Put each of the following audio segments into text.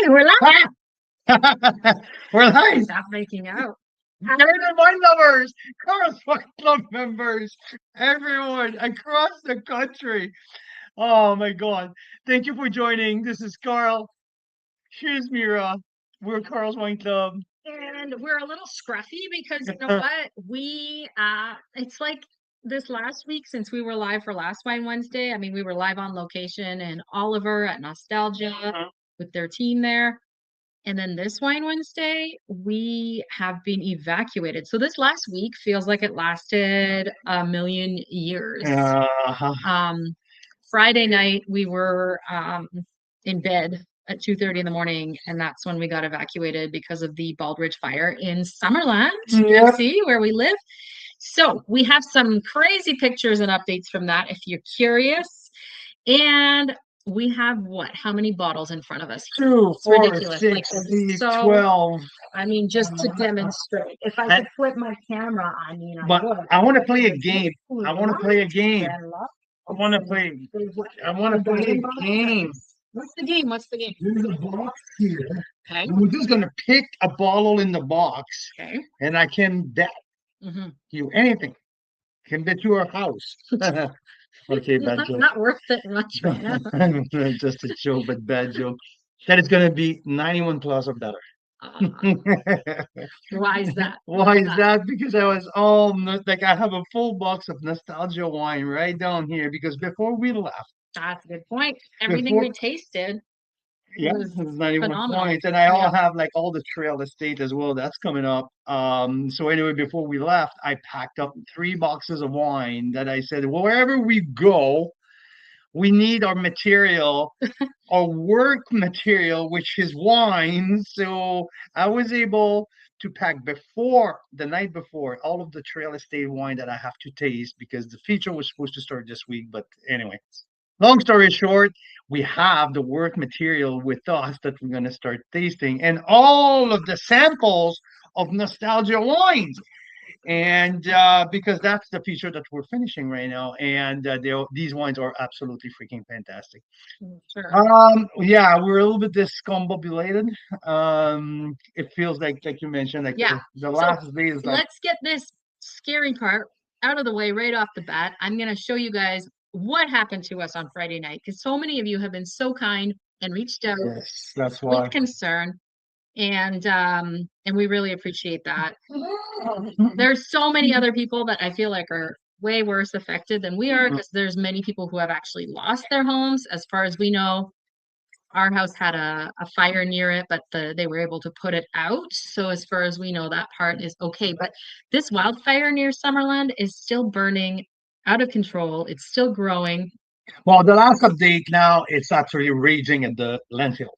Hey, we're live. We're live. Stop making out. Greater wine lovers, Carl's Wine Club members, everyone across the country. Oh my God. Thank you for joining. This is Carl. Here's Mira. We're Carl's Wine Club. And we're a little scruffy because you know what? It's like this last week since we were live for Last Wine Wednesday. I mean, we were live on location in Oliver at Nostalgia with their team there. And then this Wine Wednesday, we have been evacuated. So this last week feels like it lasted a million years. Friday night, we were in bed at 2:30 in the morning, and that's when we got evacuated because of the Baldridge fire in Summerland, BC, where we live. So we have some crazy pictures and updates from that if you're curious. And we have what? How many bottles in front of us? 2, 4, ridiculous. 6, So, 12. I mean, just to demonstrate. If I could flip my camera, I mean, I But would. I want to play a game. I want to play a game. I want to play a game. What's the game? What's the game? There's a box here. Okay. And we're just gonna pick a bottle in the box. Okay. And I can bet you anything. Can bet you a house. Okay, bad joke. Not worth it much right now. Just a joke, but bad joke. That is gonna be 91 plus or better. Why is that? Why is that? Because I was like I have a full box of nostalgia wine right down here because before we left. That's a good point. Everything we tasted. Yeah, it's 91 phenomenal. points. And I all have like all the trail estate as well. That's coming up. So anyway, before we left, I packed up 3 boxes of wine that I said, well, wherever we go, we need our material, our work material, which is wine. So I was able to pack before the night before all of the trail estate wine that I have to taste because the feature was supposed to start this week. But anyway, long story short, we have the work material with us that we're going to start tasting and all of the samples of nostalgia wines. And because that's the feature that we're finishing right now, and these wines are absolutely freaking fantastic. Sure. Yeah, we're a little bit discombobulated. It feels like you mentioned, like the last day is like. Let's get this scary part out of the way right off the bat. I'm going to show you guys what happened to us on Friday night because so many of you have been so kind and reached out that's why. with concern. And we really appreciate that. There's so many other people that I feel like are way worse affected than we are because there's many people who have actually lost their homes. As far as we know, our house had a fire near it, but they were able to put it out. So as far as we know, that part is okay. But this wildfire near Summerland is still burning out of control. It's still growing. Well, the last update now, it's actually raging at the landfill.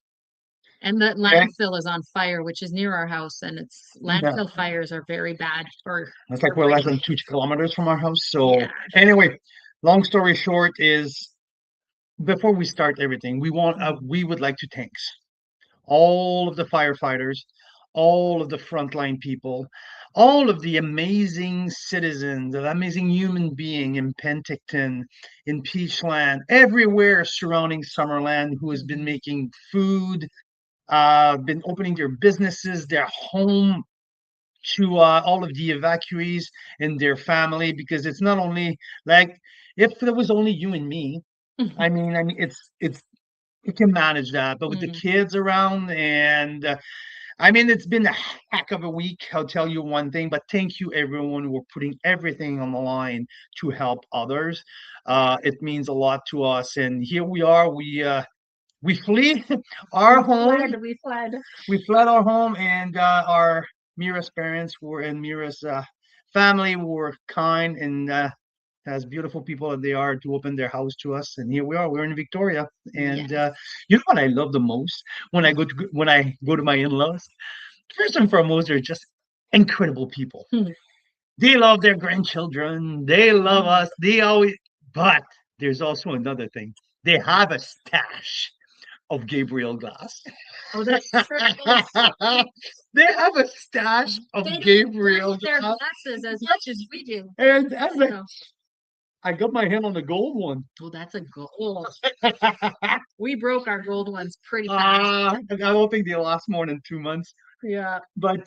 And the landfill is on fire, which is near our house, and landfill fires are very bad for. It's like we're less than 2 kilometers from our house. So anyway, long story short is, before we start everything, we would like to thank all of the firefighters, all of the frontline people, all of the amazing citizens, the amazing human being in Penticton, in Peachland, everywhere surrounding Summerland, who has been making food. Been opening their businesses, their home to all of the evacuees and their family, because it's not only like if there was only you and me. I mean, it's you can manage that, but with the kids around and I mean, it's been a heck of a week. I'll tell you one thing, but thank you everyone who are putting everything on the line to help others. It means a lot to us, and here we are. We flee our home. We fled our home, and our Mira's parents were in Mira's family were kind and as beautiful people as they are to open their house to us. And here we are. We're in Victoria, and you know what I love the most when I go to my in-laws. First and foremost, they're just incredible people. They love their grandchildren. They love us. But there's also another thing. They have a stash of Gabriel glass. Oh, that's true. They have a stash of Gabriel glass. Their glasses as much as we do. And I got my hand on the gold one. Oh, that's a gold. We broke our gold ones pretty fast. I don't think they last more than 2 months. Yeah. But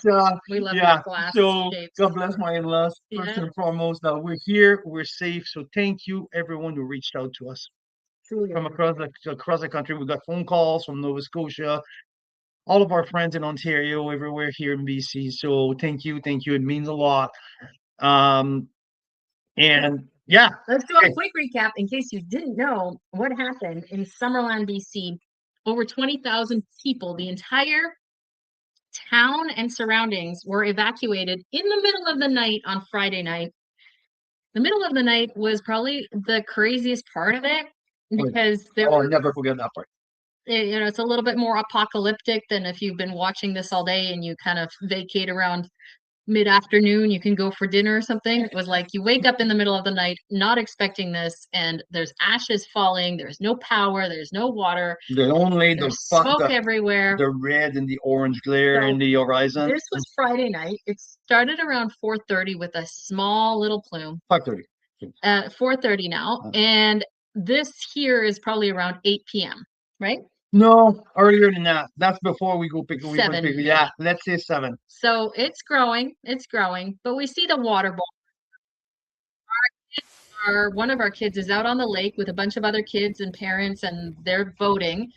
We love yeah, that glass so shapes. God bless my in-laws first Yeah. and foremost. Now we're here, we're safe. So thank you everyone who reached out to us Truly. from across the country. We got phone calls from Nova Scotia, all of our friends in Ontario, everywhere here in BC. So thank you, thank you. It means a lot. And yeah, Let's do a quick recap in case you didn't know what happened in Summerland, BC. Over 20,000 people, the entire town and surroundings were evacuated in the middle of the night on Friday night. The middle of the night was probably the craziest part of it because I'll never forget that part. You know, it's a little bit more apocalyptic than if you've been watching this all day and you kind of vacate around mid-afternoon, you can go for dinner or something. It was like you wake up in the middle of the night not expecting this, and there's ashes falling, there's no power, there's no water, there's smoke everywhere, the red and the orange glare in the horizon. This was Friday night. It started around 4:30 with a small little plume. 5:30. 4:30 now, and this here is probably around 8 p.m. right? No, earlier than that. That's before we go pick. 7. Yeah, let's say 7. So it's growing, but we see the water bowl. One of our kids is out on the lake with a bunch of other kids and parents, and they're boating,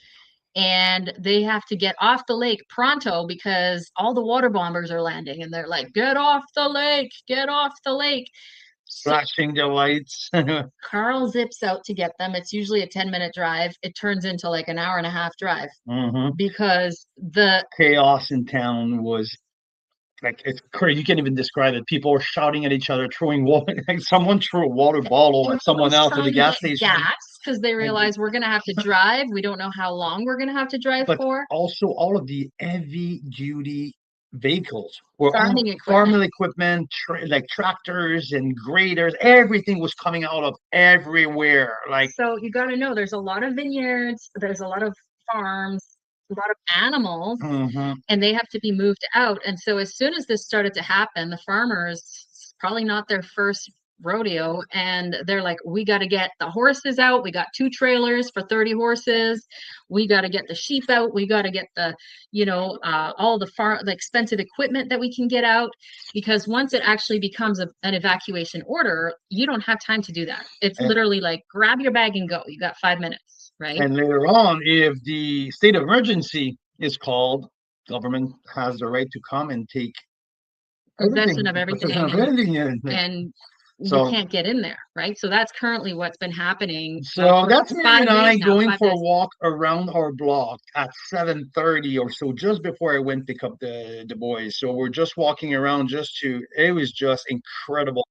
and they have to get off the lake pronto because all the water bombers are landing, and they're like, "Get off the lake! Get off the lake!" Flashing the lights. Carl zips out to get them. It's usually a 10-minute drive. It turns into like an hour and a half drive because the chaos in town was like, it's crazy. You can't even describe it. People are shouting at each other, throwing water. Like someone threw a water bottle at someone else at the gas station. Gas, because they realize we're going to have to drive. We don't know how long we're going to have to drive for. Also, all of the heavy duty vehicles were farming equipment, like tractors and graders. Everything was coming out of everywhere. Like, so you got to know, there's a lot of vineyards, there's a lot of farms, a lot of animals, and they have to be moved out. And so as soon as this started to happen, the farmers, it's probably not their first rodeo, and they're like, we got to get the horses out. We got 2 trailers for 30 horses. We got to get the sheep out. We got to get the, all the expensive equipment that we can get out, because once it actually becomes an evacuation order, you don't have time to do that. It's literally like, grab your bag and go. You got 5 minutes, right? And later on, if the state of emergency is called, government has the right to come and take possession of everything. And so, you can't get in there, right? So that's currently what's been happening. So that's me and I going for a walk around our block at 7:30 or so, just before I went to pick up the boys. So we're just walking around it was just incredible.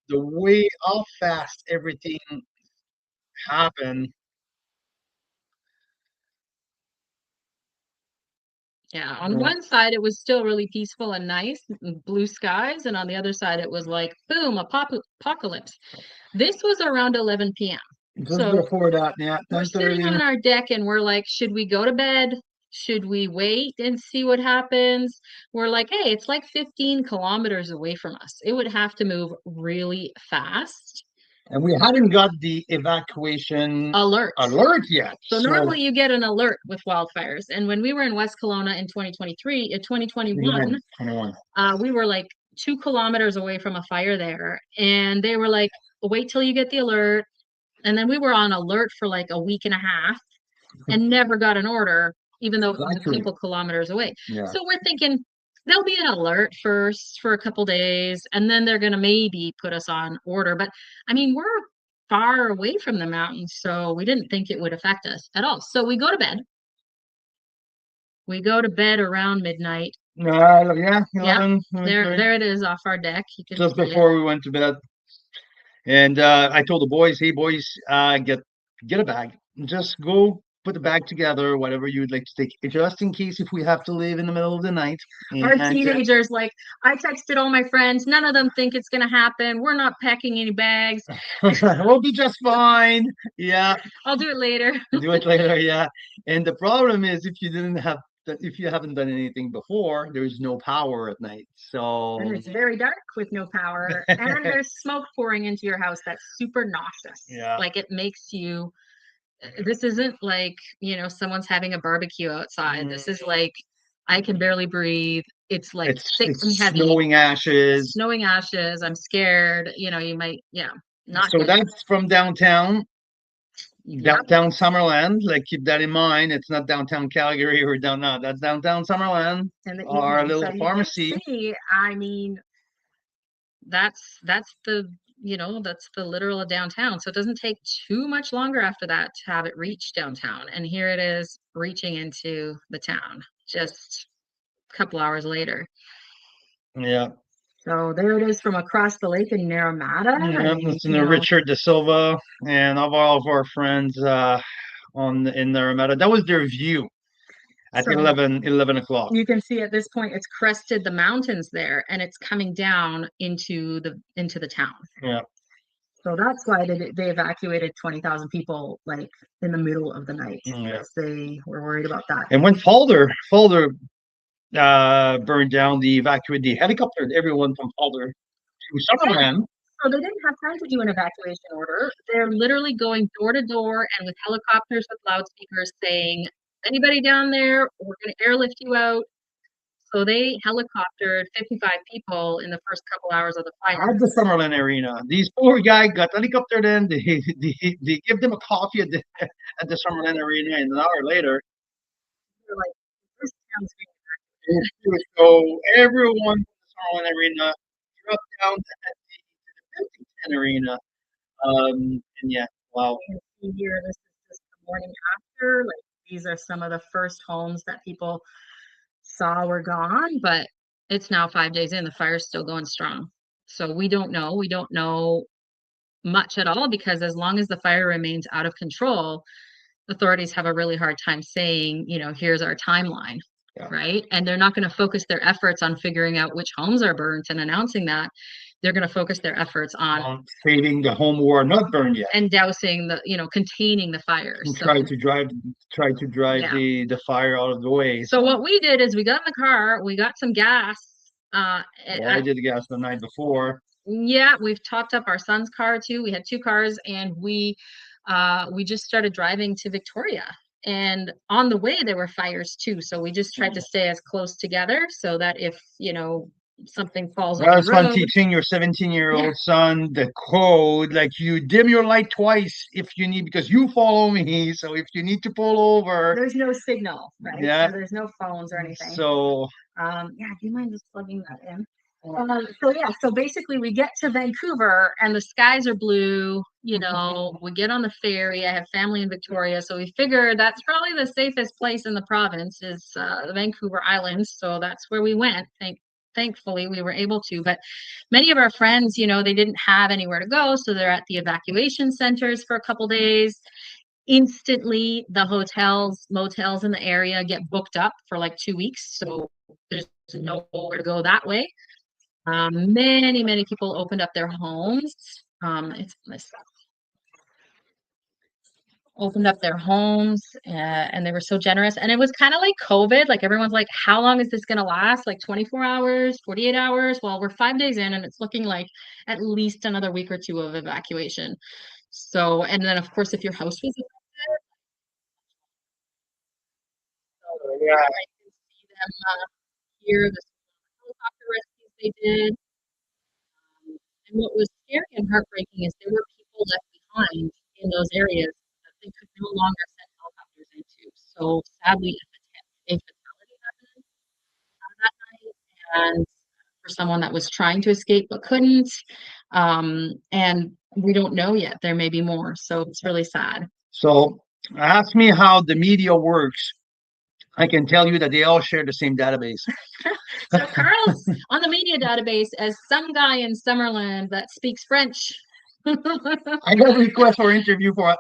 The way, how fast everything happened. Yeah, on one side it was still really peaceful and nice, blue skies, and on the other side it was like, boom, apocalypse. This was around 11 p.m. Just before that, yeah. We're sitting on our deck and we're like, should we go to bed? Should we wait and see what happens? We're like, hey, it's like 15 kilometers away from us. It would have to move really fast. And we hadn't got the evacuation alert yet. So normally you get an alert with wildfires. And when we were in West Kelowna in 2021, we were like 2 kilometers away from a fire there. And they were like, wait till you get the alert. And then we were on alert for like a week and a half and never got an order, even though it was a couple kilometers away. Yeah. So we're thinking, there'll be an alert first for a couple days, and then they're going to maybe put us on order. But I mean, we're far away from the mountains, so we didn't think it would affect us at all. So we go to bed. We go to bed around midnight. Yeah, 11, there it is off our deck. You can just before we went to bed. And I told the boys, hey, boys, get a bag. Just go put the bag together, whatever you would like to take, just in case if we have to leave in the middle of the night. Our teenagers, like, I texted all my friends, none of them think it's going to happen. We're not packing any bags. We'll be just fine. Yeah. I'll do it later. Do it later, yeah. And the problem is, if you didn't have that if you haven't done anything before, there is no power at night. So And it's very dark with no power, and there's smoke pouring into your house that's super nauseous. yeah, Like it makes you, this isn't like, someone's having a barbecue outside. This is like, I can barely breathe. It's like thick and it's heavy. snowing ashes. Snowing ashes. I'm scared. You might, not So good. that's from downtown. Yep. Downtown Summerland, like keep that in mind. It's not downtown Calgary or down no, that's downtown Summerland. And Our little so you can pharmacy. see, I mean, that's the that's the literal downtown. So it doesn't take too much longer after that to have it reach downtown. And here it is reaching into the town just a couple hours later. Yeah. So there it is from across the lake in Naramata. Yeah, listen to Richard De Silva and of all of our friends in Naramata. That was their view at So 11 o'clock. you can see at this point it's crested the mountains there and it's coming down into the town. Yeah. So that's why they evacuated 20,000 people like in the middle of the night. Yeah. They were worried about that. And when Falder burned down, the helicopter everyone from Falder to Summerland. So they didn't have time to do an evacuation order. They're literally going door to door and with helicopters with loudspeakers saying, anybody down there, we're going to airlift you out. So they helicoptered 55 people in the first couple hours of the fire. At the Summerland Arena. These poor guys got helicoptered in. They give them a coffee at the Summerland Arena, and an hour later, they're like, this town's so everyone in the Summerland Arena dropped down to the Vineyard Arena. And yeah, wow. Here, this is just the morning after. Like these are some of the first homes that people saw were gone, but it's now 5 days in. The fire's still going strong. So we don't know. We don't know much at all because as long as the fire remains out of control, authorities have a really hard time saying, here's our timeline. Yeah. Right. And they're not going to focus their efforts on figuring out which homes are burnt and announcing that. They're going to focus their efforts on saving the home who are not burned yet and dousing containing the fire. And try to drive the fire out of the way. So what we did is we got in the car, we got some gas. I did the gas the night before. Yeah, we've topped up our son's car too. We had 2 cars and we just started driving to Victoria. And on the way there were fires too. So we just tried to stay as close together so that if, something falls on the road. That's fun teaching your 17-year-old son the code. Like you dim your light twice if you need, because you follow me. So if you need to pull over. There's no signal, right? Yeah. So there's no phones or anything. So. Do you mind just plugging that in? So basically we get to Vancouver and the skies are blue, we get on the ferry. I have family in Victoria. So we figured that's probably the safest place in the province is the Vancouver Islands. So that's where we went. Thankfully we were able to, but many of our friends, they didn't have anywhere to go. So they're at the evacuation centers for a couple days. Instantly the motels in the area get booked up for like 2 weeks. So there's nowhere to go that way. Many people opened up their homes. Opened up their homes and they were so generous. And it was kind of like COVID. Like everyone's like, how long is this going to last? Like 24 hours, 48 hours? Well, we're 5 days in and it's looking like at least another week or 2 of evacuation. So, and then of course, if your house was affected, I can see them here, the helicopter rescues they did. And what was scary and heartbreaking is there were people left behind in those areas that they could no longer send helicopters into. So sadly, a fatality happened that night, and for someone that was trying to escape but couldn't. And we don't know yet. There may be more. So it's really sad. So ask me how the media works. I can tell you that they all share the same database. So Carl's on the media database as some guy in Summerland that speaks French. I got a request for interview for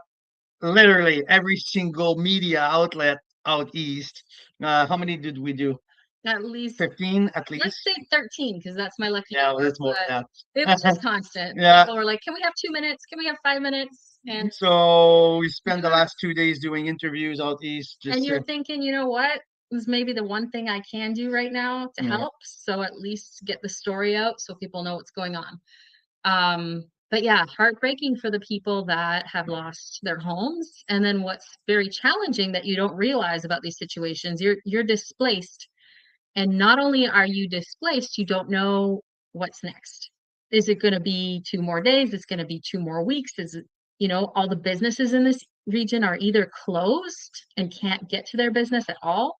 literally every single media outlet out east. How many did we do? At least 15, at least. Let's say 13, because that's my lucky. Yeah, well, that's more. Yeah. It was just constant. Yeah. People were like, "Can we have 2 minutes? Can we have 5 minutes?" And so we spent the last 2 days doing interviews out east. And you're thinking, you know what? is maybe the one thing I can do right now to help. So at least get the story out so people know what's going on. But yeah, heartbreaking for the people that have lost their homes. And then what's very challenging that you don't realize about these situations, you're displaced. And not only are you displaced, you don't know what's next. Is it going to be 2 more days? It's going to be 2 more weeks. Is it, all the businesses in this region are either closed and can't get to their business at all,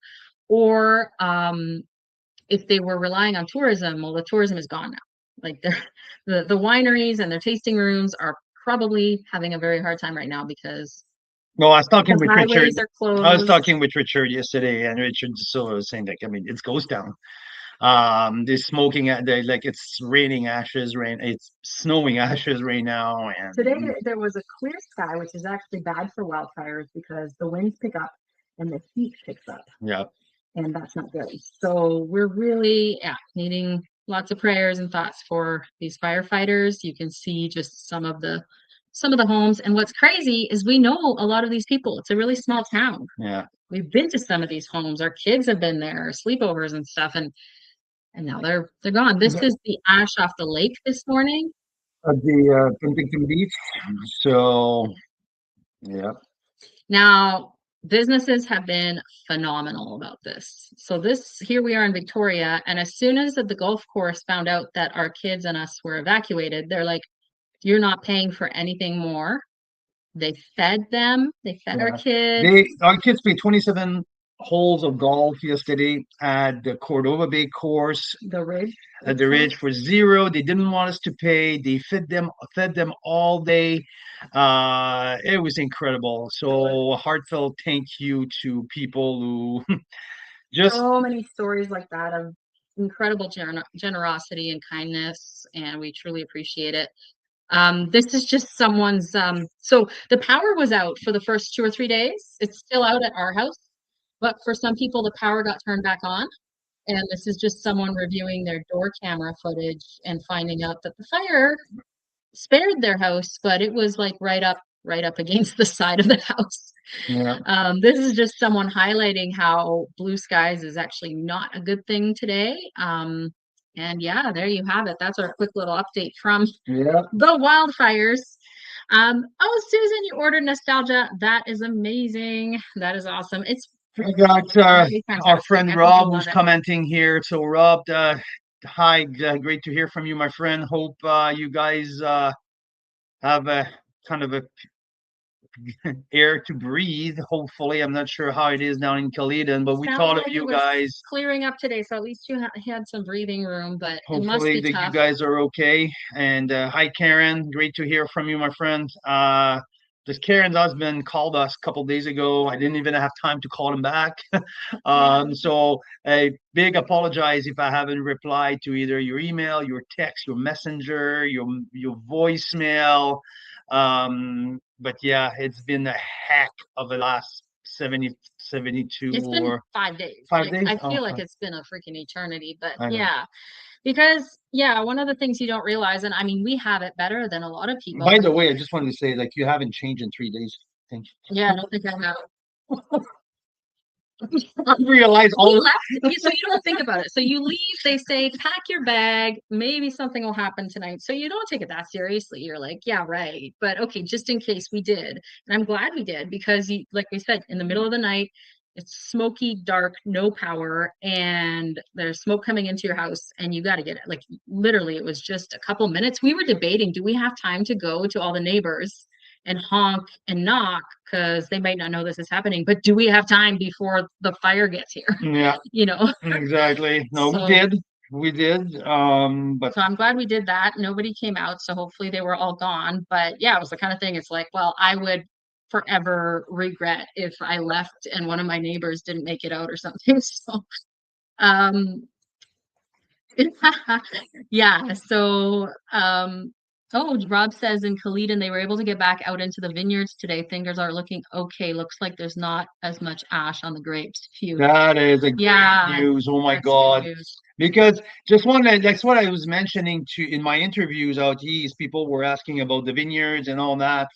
or if they were relying on tourism, well, the tourism is gone now. Like the wineries and their tasting rooms are probably having a very hard time right now because I was talking with Richard. highways are closed. I was talking with Richard yesterday, and Richard sort of saying that it's ghost town. There's smoking like it's raining ashes, it's snowing ashes right now. And today there was a clear sky, which is actually bad for wildfires because the winds pick up and the heat picks up. Yeah. And that's not good. So we're really needing lots of prayers and thoughts for these firefighters. You can see just some of the homes. And what's crazy is we know a lot of these people. It's a really small town. Yeah. We've been to some of these homes. Our kids have been there, sleepovers and stuff, and now they're gone. This is the ash off the lake this morning. At the Penticton Beach. So yeah. Now businesses have been phenomenal about this. So here we are in Victoria, and as soon as the golf course found out that our kids and us were evacuated, they're like, you're not paying for anything more. They fed them. They fed our kids. Our kids played 27 holes of golf yesterday at the Cordova Bay course. The Ridge. At the Ridge for $0. They didn't want us to pay. They fed them all day. It was incredible. So a heartfelt thank you to people who just so many stories like that of incredible generosity and kindness, and we truly appreciate it. This is just someone's so the power was out for the first 2 or 3 days. It's still out at our house, but for some people the power got turned back on. And this is just someone reviewing their door camera footage and finding out that the fire spared their house, but it was like right up against the side of the house. Yeah. This is just someone highlighting how blue skies is actually not a good thing today. And yeah, there you have it. That's our quick little update from the wildfires. Oh, Susan, you ordered nostalgia. That is amazing. That is awesome. I got our friend Rob who's commenting here. So Rob, hi, great to hear from you, my friend. Hope you guys have a kind of a air to breathe. Hopefully, I'm not sure how it is down in Caledon, but we thought of you guys. Clearing up today, so at least you had some breathing room. But hopefully it must be tough. You guys are okay. And hi, Karen. Great to hear from you, my friend. This Karen's husband called us a couple days ago. I didn't even have time to call him back. So a big apologize if I haven't replied to either your email, your text, your messenger, your voicemail. But yeah, it's been a heck of the last 72 it's been 5 days. 5 days? I feel like it's been a freaking eternity, but yeah. Because, one of the things you don't realize, and I mean, we have it better than a lot of people. By the way, I just wanted to say, like, you haven't changed in 3 days. Thank you. Yeah, I don't think I have. I realize all left, so you don't think about it. So you leave, they say, pack your bag, maybe something will happen tonight. So you don't take it that seriously. You're like, yeah, right. But okay, just in case we did. And I'm glad we did because, like we said, in the middle of the night, it's smoky, dark, no power, and there's smoke coming into your house, and you got to get it. Like literally, it was just a couple minutes. We were debating, do we have time to go to all the neighbors and honk and knock because they might not know this is happening, but do we have time before the fire gets here? Yeah, exactly. No, so, we did. But so I'm glad we did that. Nobody came out, so hopefully they were all gone. But yeah, it was the kind of thing. It's like, well, I would forever regret if I left and one of my neighbors didn't make it out or something. So yeah, so oh, Rob says in Caledon they were able to get back out into the vineyards today. Things are looking okay. Looks like there's not as much ash on the grapes. Phew. That is a great news. Oh my God. Because that's what I was mentioning in my interviews out east. People were asking about the vineyards and all that.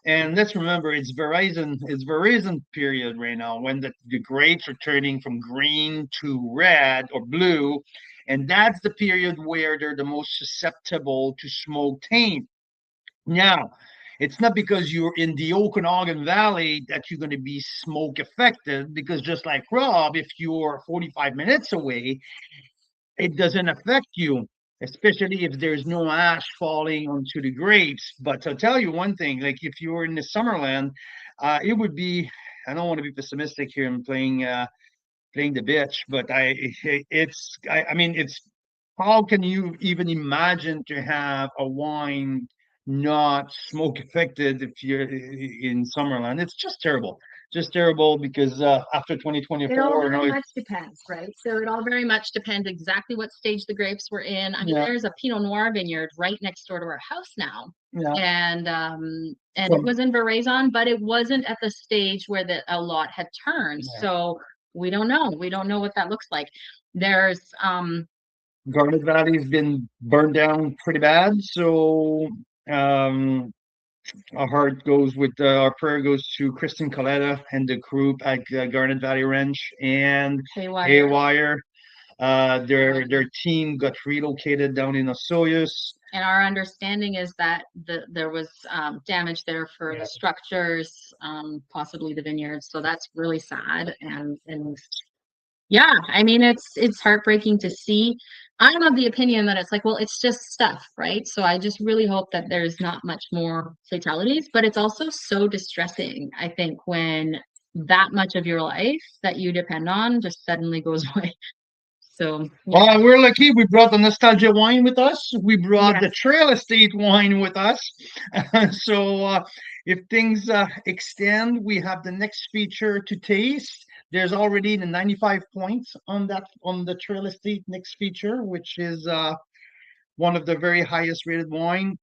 And let's remember, it's Verizon period right now when the grapes are turning from green to red or blue. And that's the period where they're the most susceptible to smoke taint. Now, it's not because you're in the Okanagan Valley that you're going to be smoke affected, because just like Rob, if you're 45 minutes away, it doesn't affect you, especially if there's no ash falling onto the grapes. But I'll tell you one thing, like if you were in the Summerland, it would be, I don't want to be pessimistic here and playing the bitch, but I mean, it's, how can you even imagine to have a wine not smoke affected if you're in Summerland? It's just terrible because after It all 2024, very much depends, right? So it all very much depends exactly what stage the grapes were in. I mean, yeah, there's a Pinot Noir vineyard right next door to our house now. yeah, And it so, was in Verizon, but it wasn't at the stage where a lot had turned. yeah. So we don't know. We don't know what that looks like. There's Garnet Valley's been burned down pretty bad, so um, our prayer goes to Kristen Coletta and the group at Garnet Valley Ranch and haywire. Haywire. Their team got relocated down in Osoyoos. And our understanding is that there was damage there for Yeah. the structures, possibly the vineyards. So that's really sad. And yeah, I mean, it's heartbreaking to see. I'm of the opinion that it's like, well, it's just stuff, right? So I just really hope that there's not much more fatalities, but it's also so distressing, I think, when that much of your life that you depend on just suddenly goes away. So yeah. We're lucky. We brought the nostalgia wine with us. We brought the Yes. Trail Estate wine with us. So if things extend, we have the next feature to taste. There's already the 95 points on the Trail Estate next feature, which is one of the very highest rated wine.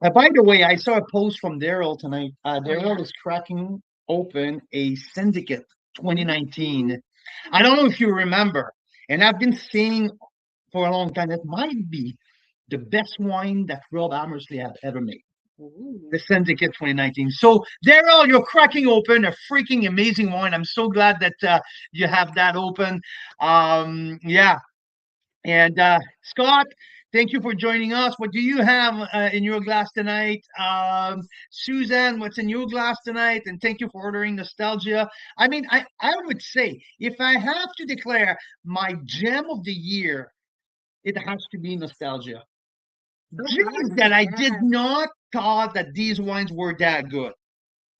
By the way, I saw a post from Daryl tonight. Daryl is cracking open a Syndicate 2019. I don't know if you remember, and I've been saying for a long time that might be the best wine that Rob Amersley had ever made. The Syndicate 2019. So, Daryl, you're cracking open a freaking amazing wine. I'm so glad that you have that open. Yeah. And Scott, thank you for joining us. What do you have in your glass tonight? Suzanne, what's in your glass tonight? And thank you for ordering Nostalgia. I mean, I would say if I have to declare my gem of the year, it has to be Nostalgia. Geez, that I did not thought that these wines were that good.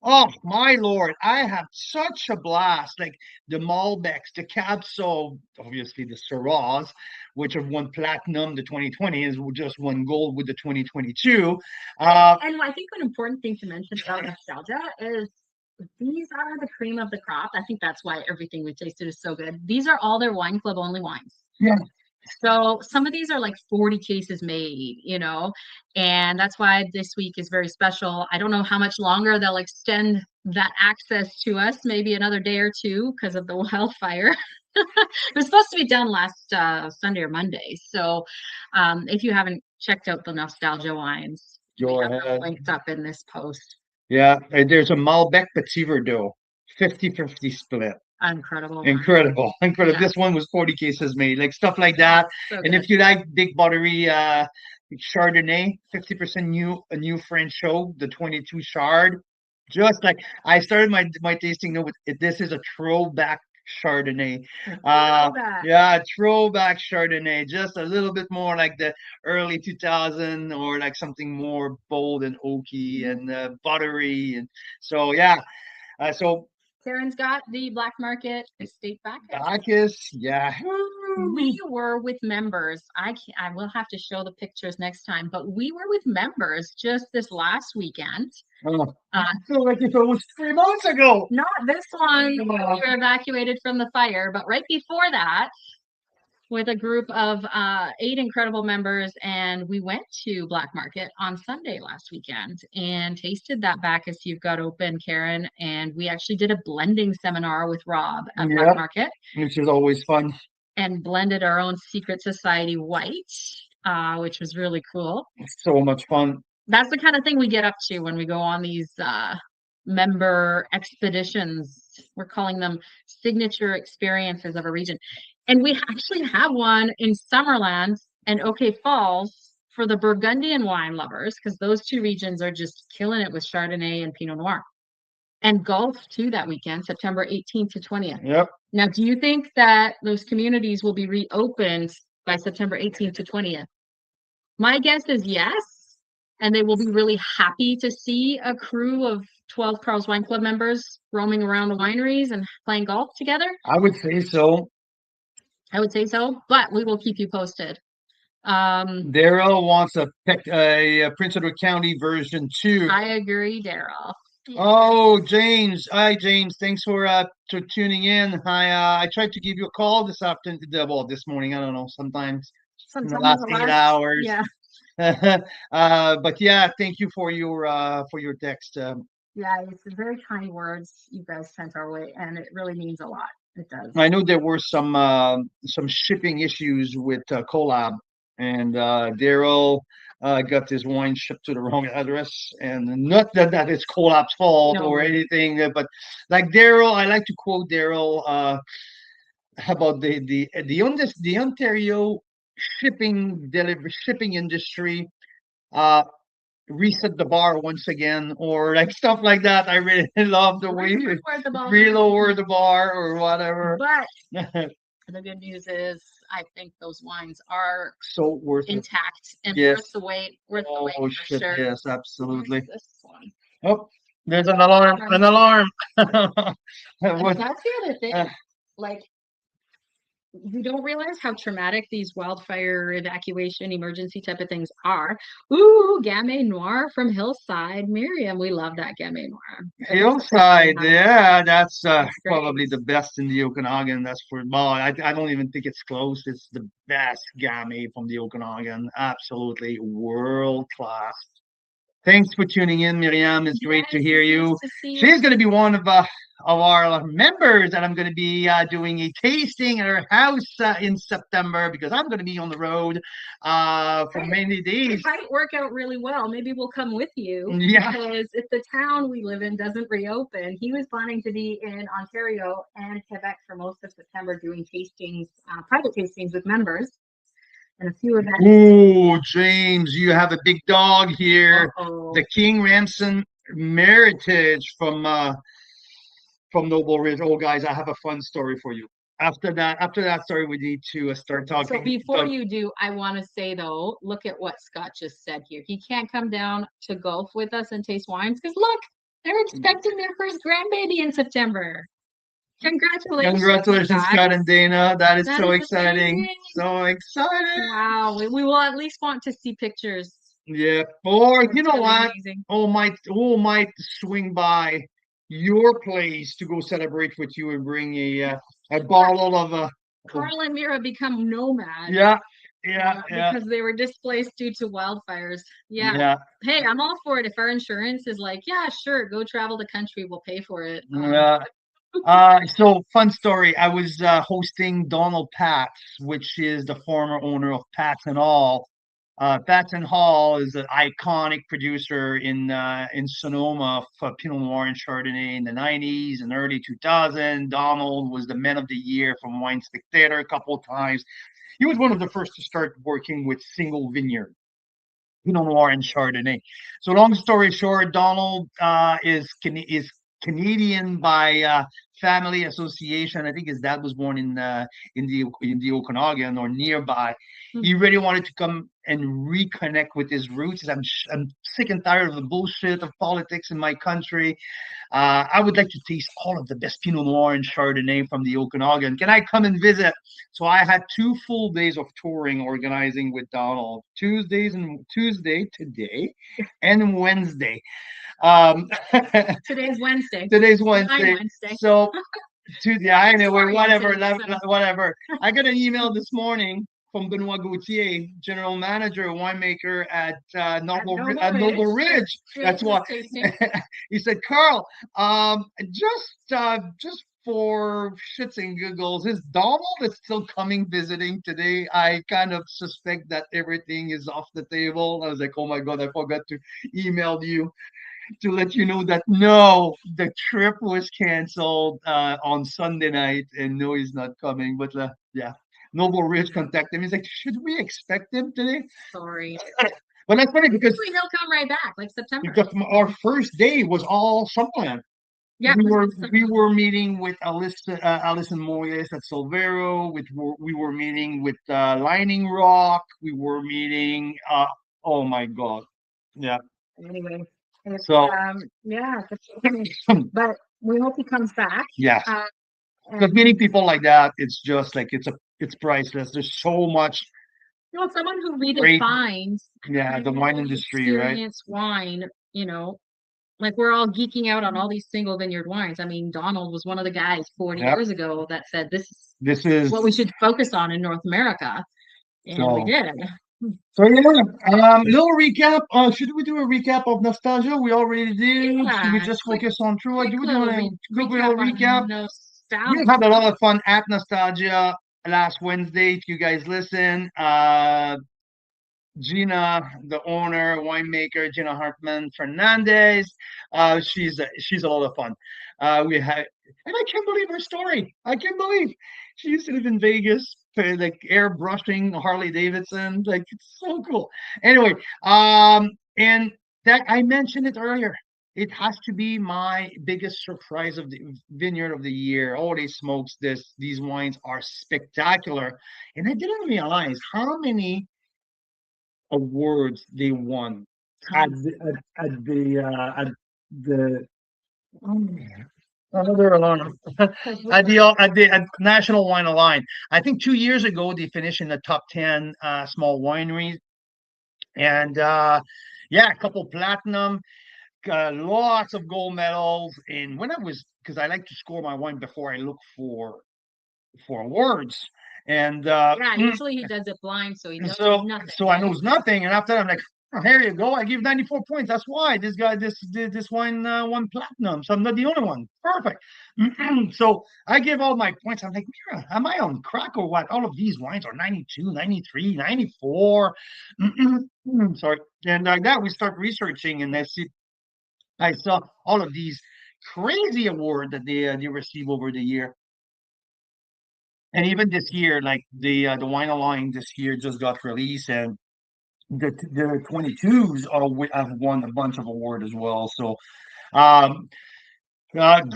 Oh my lord, I have such a blast. Like the Malbecs, the Cab Sauv, obviously the Syrahs, which have won platinum. The 2020 is just won gold with the 2022. And I think an important thing to mention about Nostalgia is these are the cream of the crop. I think that's why everything we tasted is so good. These are all their wine club only wines. Yeah. So some of these are like 40 cases made, and that's why this week is very special. I don't know how much longer they'll extend that access to us, maybe another day or two because of the wildfire. It was supposed to be done last Sunday or Monday. So if you haven't checked out the Nostalgia wines, we have them linked up in this post. Yeah, and there's a Malbec Petit Verdot, 50-50 split. Incredible. Yeah. This one was 40 cases made, like stuff like that. So and if you like big buttery Chardonnay, 50% new French show, the 22 Chard. Just like I started my tasting note with this is a throwback Chardonnay. Throwback Chardonnay, just a little bit more like the early 2000 or like something more bold and oaky and buttery. And so, yeah. So Karen's got the Black Market Estate Bacchus. Yeah. We were with members. I will have to show the pictures next time, but we were with members just this last weekend. I feel like if it was 3 months ago. Not this one. We were evacuated from the fire, but right before that, with a group of 8 incredible members, and we went to Black Market on Sunday last weekend and tasted that Bacchus you've got open, Karen, and we actually did a blending seminar with Rob at Black Market, which is always fun, and blended our own Secret Society white, which was really cool. So much fun. that's the kind of thing we get up to when we go on these member expeditions. We're calling them signature experiences of a region. And we actually have one in Summerland and OK Falls for the Burgundian wine lovers, because those two regions are just killing it with Chardonnay and Pinot Noir. And golf too that weekend, September 18th to 20th. Yep. Now, do you think that those communities will be reopened by September 18th to 20th? My guess is yes. And they will be really happy to see a crew of 12 Carl's Wine Club members roaming around the wineries and playing golf together. I would say so. I would say so, but we will keep you posted. Daryl wants a Prince Edward County version 2. I agree, Daryl. Oh, James. Hi, James. Thanks for tuning in. I tried to give you a call this afternoon. Well, this morning. I don't know. Sometimes in the last 8 hours. Yeah. But yeah, thank you for your text. Yeah, it's very kind words you guys sent our way, and it really means a lot. It does. I know there were some shipping issues with Collab, and Daryl got his wine shipped to the wrong address, and not that it's Collab's fault or anything, but like Daryl, I like to quote Daryl about the Ontario shipping industry reset the bar once again, or like stuff like that. I really love the way you relower the bar or whatever. But the good news is, I think those wines are so worth intact and worth the wait. Worth the wait. Oh shit! Sure. Yes, absolutely. This one? Oh, there's an alarm! An alarm! That's the other thing. Like, you don't realize how traumatic these wildfire evacuation emergency type of things are. Ooh, Gamay Noir from Hillside. Miriam, we love that Gamay Noir. Hillside, yeah, that's probably the best in the Okanagan. That's for, well, I don't even think it's close. It's the best Gamay from the Okanagan. Absolutely world class. Thanks for tuning in, Miriam. It's great to hear you. She's going to be one of our members, and I'm going to be doing a tasting at her house in September, because I'm going to be on the road for many days. It might work out really well. Maybe we'll come with you. Yeah. Because if the town we live in doesn't reopen, he was planning to be in Ontario and Quebec for most of September doing tastings, private tastings with members. And a few of that. Oh, James, you have a big dog here. The King Ramson Meritage from Noble Ridge. Oh, guys, I have a fun story for you. After that story, we need to start talking. So before you do, I want to say, though, look at what Scott just said here. He can't come down to golf with us and taste wines because, look, they're expecting their first grandbaby in September. Congratulations, Scott and Dana. That is so exciting. So exciting. Wow. We will at least want to see pictures. Yeah. Or you know what? Might swing by your place to go celebrate with you and bring a bottle of Carl and Mira become nomads. Yeah. Because they were displaced due to wildfires. Yeah. Hey, I'm all for it. If our insurance is like, yeah, sure, go travel the country, we'll pay for it. So fun story. I was hosting Donald Patz, which is the former owner of Patz and Hall. Patz and Hall is an iconic producer in Sonoma for Pinot Noir and Chardonnay in the 90s and early 2000s. Donald was the Man of the Year from Wine Spectator a couple of times. He was one of the first to start working with single vineyard Pinot Noir and Chardonnay. So long story short, Donald is Canadian by family association. I think his dad was born in the Okanagan or nearby. He really wanted to come and reconnect with his roots. I'm sick and tired of the bullshit of politics in my country. I would like to taste all of the best Pinot Noir and Chardonnay from the Okanagan. Can I come and visit? So I had 2 full days of touring, organizing with Donald. Tuesday today and Wednesday. Today's Wednesday. So anyway, whatever. I got an email this morning from Benoit Gauthier, general manager, winemaker at Noble Ridge. That's why he said, Carl, just for shits and giggles, is Donald is still coming visiting today? I kind of suspect that everything is off the table. I was like, oh my God, I forgot to email you to let you know that no, the trip was canceled on Sunday night, and no, he's not coming. But yeah, Noble Rich contacted him. He's like, should we expect him today? Sorry. But that's funny because Hopefully he'll come right back, like September. our first day was all Summerland. Yeah, we were meeting with Alison Moyes at Silvero. We were meeting with Lining Rock. We were meeting. Oh my God, yeah. Anyway, So yeah, but we hope he comes back. yes, because meeting people like that, it's just like it's priceless. There's so much. You know, someone who redefines the wine industry, right? Experience wine, like we're all geeking out on all these single vineyard wines. I mean, Donald was one of the guys 40 years ago that said this is what we should focus on in North America, and we did. So yeah, little recap. Should we do a recap of nostalgia? We already did. Yeah, should we just focus on true? Do we do a quick little recap? Nostalgia. We had a lot of fun at Nostalgia last Wednesday. If you guys listen, Gina, the owner, winemaker, Gina Hartman Fernandez. She's a lot of fun. We had, and I can't believe her story. I can't believe she used to live in Vegas, like airbrushing Harley Davidson. Like it's so cool. Anyway, and that I mentioned it earlier. It has to be my biggest surprise of the vineyard of the year. Holy smokes, these wines are spectacular. And I didn't realize how many awards they won at the another alarm at National Wine Align. I think 2 years ago they finished in the top 10 small wineries, and a couple platinum, lots of gold medals. And when because I like to score my wine before I look for awards. And usually he does it blind, so he knows nothing. So I knows nothing, and after that, I'm like, oh, here you go. I give 94 points. That's why this wine won platinum. So I'm not the only one. Perfect. So I give all my points. I'm like, Mira, am I on crack or what? All of these wines are 92, 93, 94. Sorry. And like that, we start researching, and I saw all of these crazy awards that they receive over the year. And even this year, like the wine line this year just got released, and the 22s have won a bunch of awards as well. So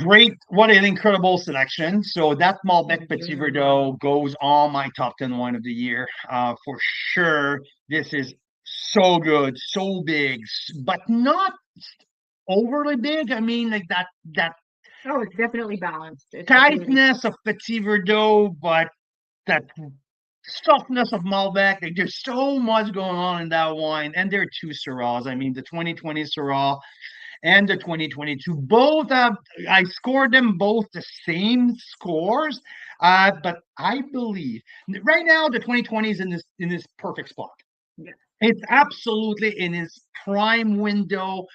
great, what an incredible selection. So that Malbec Petit Verdot goes on my top 10 wine of the year for sure. This is so good, so big, but not overly big. I mean, like that. Oh, it's definitely balanced. Tightness of Petit Verdot, but that softness of Malbec. Like, there's so much going on in that wine. And there are two Syrahs. I mean, the 2020 Syrah and the 2022. Both I scored them both the same scores. But I believe right now the 2020 is in this perfect spot. Yeah. It's absolutely in its prime window,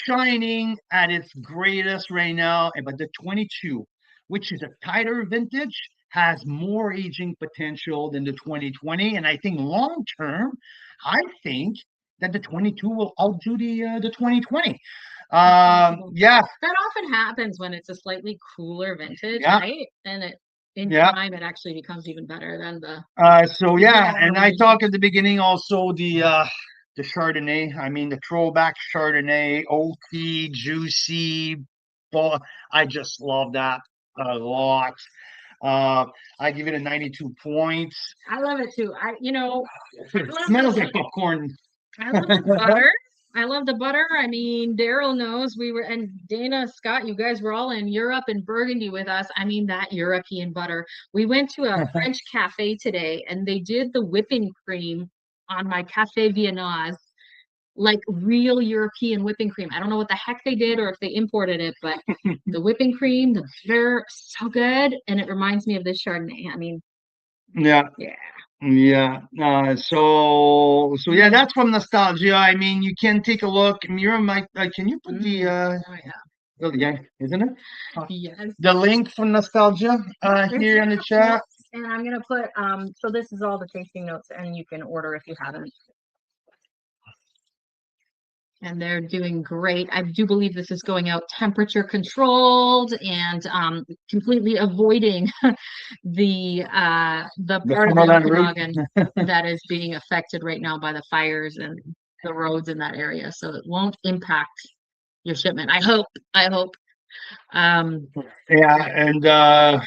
shining at its greatest right now. But the 22, which is a tighter vintage, has more aging potential than the 2020. And I think long term, I think that the 22 will outdo the 2020. That often happens when it's a slightly cooler vintage, right? And in time it actually becomes even better than the and I talked at the beginning also the Chardonnay. I mean, the throwback Chardonnay, oaky, juicy. I just love that a lot. I give it a 92 points. I love it too. It smells like popcorn. I love the butter. I love the butter. I mean, Daryl knows and Dana, Scott, you guys were all in Europe and Burgundy with us. I mean, that European butter. We went to a French cafe today, and they did the whipping cream on my Café Viennoise, like real European whipping cream. I don't know what the heck they did or if they imported it, but the whipping cream, the butter, so good. And it reminds me of this Chardonnay. I mean, yeah. So that's from Nostalgia. I mean, you can take a look. Mira, Mike, can you put the Oh, yeah, isn't it? Yes. The link for nostalgia here in the chat. And I'm gonna put so this is all the tasting notes, and you can order if you haven't. And they're doing great. I do believe this is going out temperature controlled and completely avoiding the part of the Summerland route. Okanagan that is being affected right now by the fires and the roads in that area. So it won't impact your shipment. I hope. Yeah, and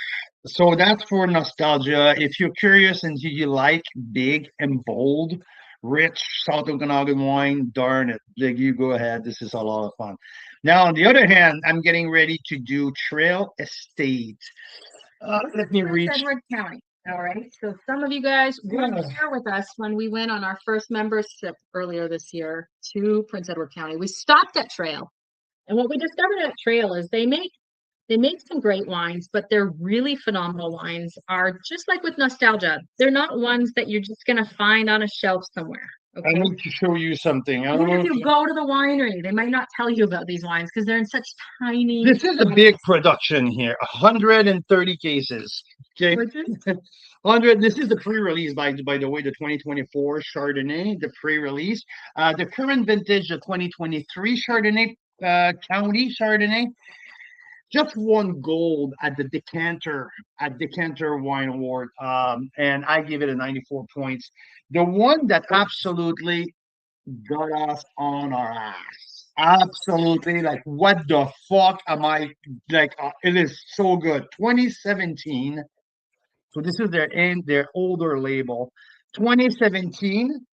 so that's for nostalgia. If you're curious and you like big and bold, rich South Okanagan wine, darn it, like, you go ahead. This is a lot of fun. Now, on the other hand, I'm getting ready to do Trail Estate. Let me reach. Edward County. All right. So some of you guys were here with us when we went on our first membership earlier this year to Prince Edward County. We stopped at Trail. And what we discovered at Trail is they make some great wines, but they're really phenomenal wines. Are just like with nostalgia. They're not ones that you're just gonna find on a shelf somewhere. Okay? I need to show you something. Even if you go to the winery, they might not tell you about these wines because they're in such tiny. This is a big production here. 130 cases. Okay. 100. This is the pre-release, by the way, the 2024 Chardonnay, the pre-release. The current vintage, the 2023 Chardonnay, County Chardonnay, just won gold at the Decanter Wine Award, and I give it a 94 points. The one that absolutely got us on our ass, absolutely, like, what the fuck am I, like, it is so good. 2017. So this is their older label. 2017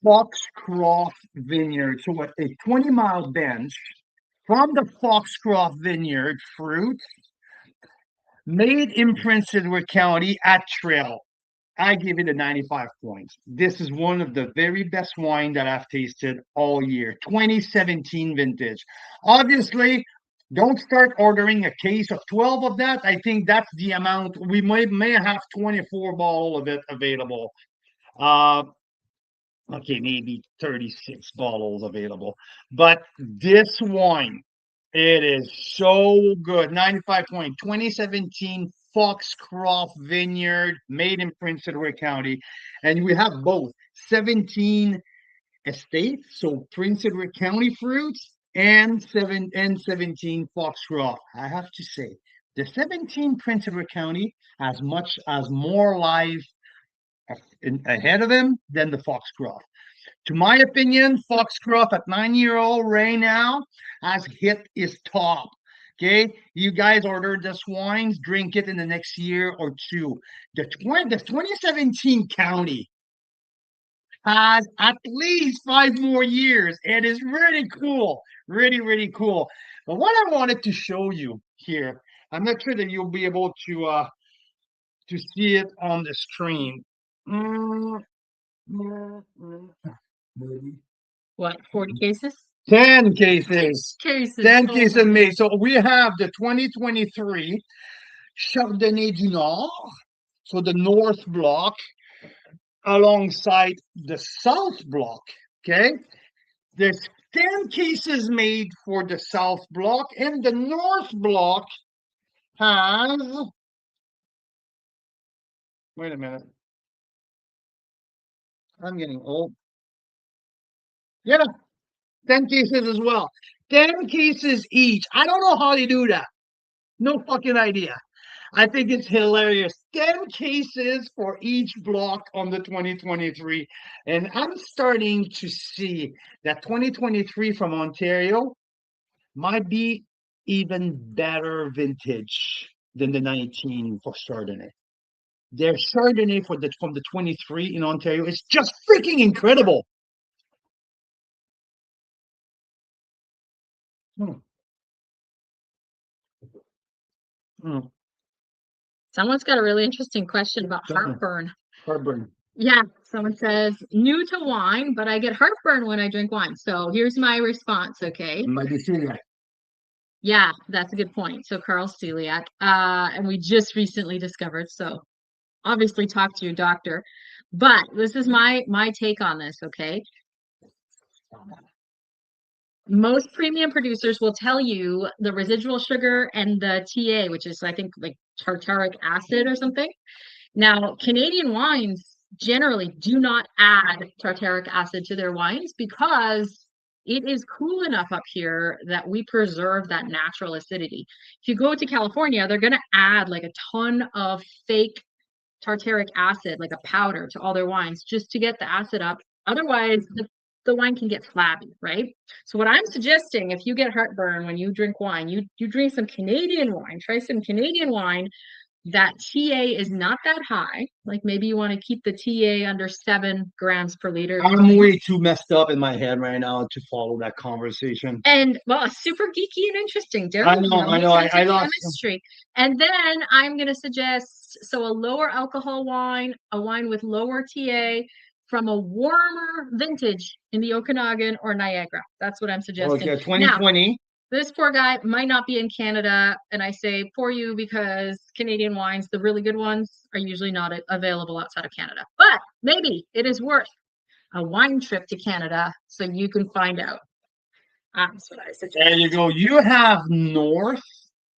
Foxcroft Vineyard. So a 20-mile bench from the Foxcroft Vineyard fruit, made in Prince Edward County at Trail. I give it a 95 points. This is one of the very best wine that I've tasted all year. 2017 vintage. Obviously, don't start ordering a case of 12 of that. I think that's the amount. We may have 24 bottles of it available. Okay, maybe 36 bottles available. But this wine, it is so good. 95 point. 2017 Foxcroft Vineyard, made in Prince Edward County. And we have both 17 estates, so Prince Edward County fruits, and 17 Foxcroft. I have to say, the 17 Prince Edward County has more life ahead of him than the Foxcroft. To my opinion, Foxcroft at 9-year-old right now has hit his top. Okay, you guys order this wine, drink it in the next year or two. The 2017 county has at least 5 more years. It is really cool, really, really cool. But what I wanted to show you here, I'm not sure that you'll be able to see it on the screen. What, 40 cases? 10 cases. 10 cases made. So we have the 2023 Chardonnay du Nord, so the North Block, alongside the South Block. Okay, there's 10 cases made for the South Block, and the North Block has. Wait a minute. I'm getting old. Yeah, 10 cases as well. 10 cases each. I don't know how they do that. No fucking idea. I think it's hilarious. 10 cases for each block on the 2023. And I'm starting to see that 2023 from Ontario might be even better vintage than the 19 for Chardonnay. Their Chardonnay from the 23 in Ontario is just freaking incredible. Someone's got a really interesting question about heartburn. Heartburn. Yeah, someone says, new to wine, but I get heartburn when I drink wine. So here's my response, okay? Might be celiac. Yeah, that's a good point. So Carl's celiac. And we just recently discovered, so obviously talk to your doctor. But this is my take on this, okay? most premium producers will tell you the residual sugar and the TA, which is I think like tartaric acid or something. Now, Canadian wines generally do not add tartaric acid to their wines because it is cool enough up here that we preserve that natural acidity. If you go to California, they're going to add like a ton of fake tartaric acid, like a powder, to all their wines just to get the acid up. Otherwise, the wine can get flabby, right? So what I'm suggesting, if you get heartburn when you drink wine, you drink some Canadian wine, try some Canadian wine. That TA is not that high. Like maybe you want to keep the TA under 7 grams per liter. I'm way too messed up in my head right now to follow that conversation. And well, super geeky and interesting. Daryl, I know. I lost chemistry. And then I'm going to suggest a lower alcohol wine, a wine with lower TA from a warmer vintage in the Okanagan or Niagara. That's what I'm suggesting. Okay, 2020. Now, this poor guy might not be in Canada, and I say for you because Canadian wines, the really good ones, are usually not available outside of Canada. But maybe it is worth a wine trip to Canada so you can find out. That's what I suggest. There you go. You have north.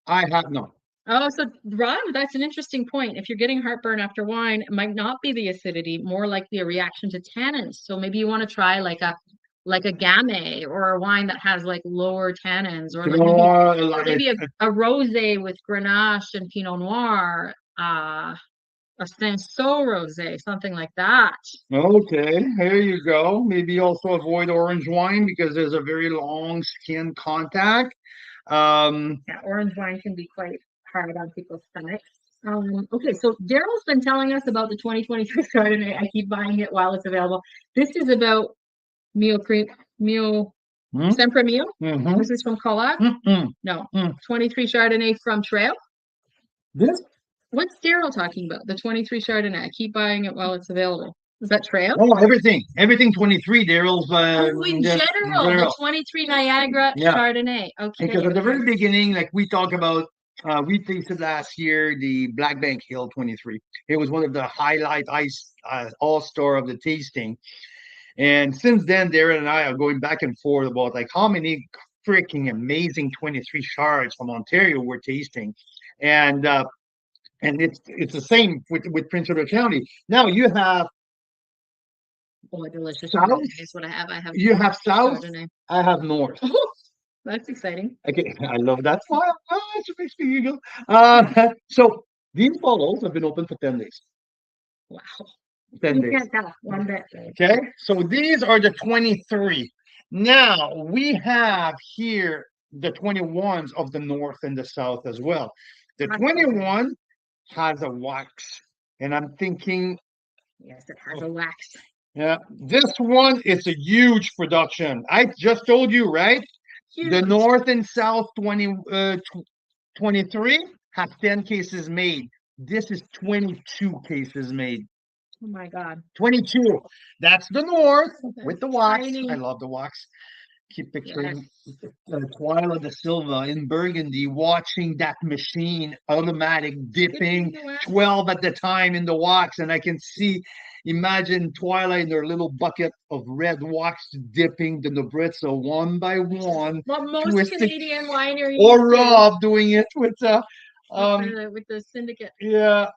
I have no. Oh, so Rob, that's an interesting point. If you're getting heartburn after wine, it might not be the acidity, more likely a reaction to tannins. So maybe you want to try like a Gamay or a wine that has like lower tannins, or like maybe a rosé with Grenache and Pinot Noir, a Cinsault rosé, something like that. Okay, here you go. Maybe also avoid orange wine because there's a very long skin contact. Yeah, orange wine can be quite hard on people's stomachs. Okay, so Daryl's been telling us about the 2023 Chardonnay. I keep buying it while it's available. This is about Sempre Mio. This is from Collab. No, 23 Chardonnay from Trail. This? What's Daryl talking about? The 23 Chardonnay. I keep buying it while it's available. Is that Trail? Oh, everything 23. Daryl's. In general, the 23 Niagara Chardonnay. Okay. Because at the very beginning, like we talk about, we tasted last year the Black Bank Hill 23. It was one of the highlight all-star of the tasting. And since then, Darren and I are going back and forth about like how many freaking amazing 23 shards from Ontario we're tasting, and it's the same with Prince Edward County. Now you have delicious. South. Is what I have. You have South. Chardonnay. I have North. That's exciting. Okay, I love that. It makes me giggle. So these bottles have been open for 10 days. Wow. 10 days. Can't tell one bit. Okay, so these are the 23. Now we have here the 21s of the North and the South as well. The 21 has a wax, and I'm thinking, yes, it has a wax. Yeah, this one is a huge production. I just told you, right? Huge. The North and South 23 have 10 cases made. This is 22 cases made. Oh my God. 22. That's the North with the wax. I love the wax. Keep picturing Twyla de Silva in Burgundy watching that machine, automatic dipping, 12 at the time in the wax. And I can imagine Twyla in her little bucket of red wax dipping the Nobretso one by one. Well, most Canadian wineries. Or Rob doing it with the syndicate. Yeah.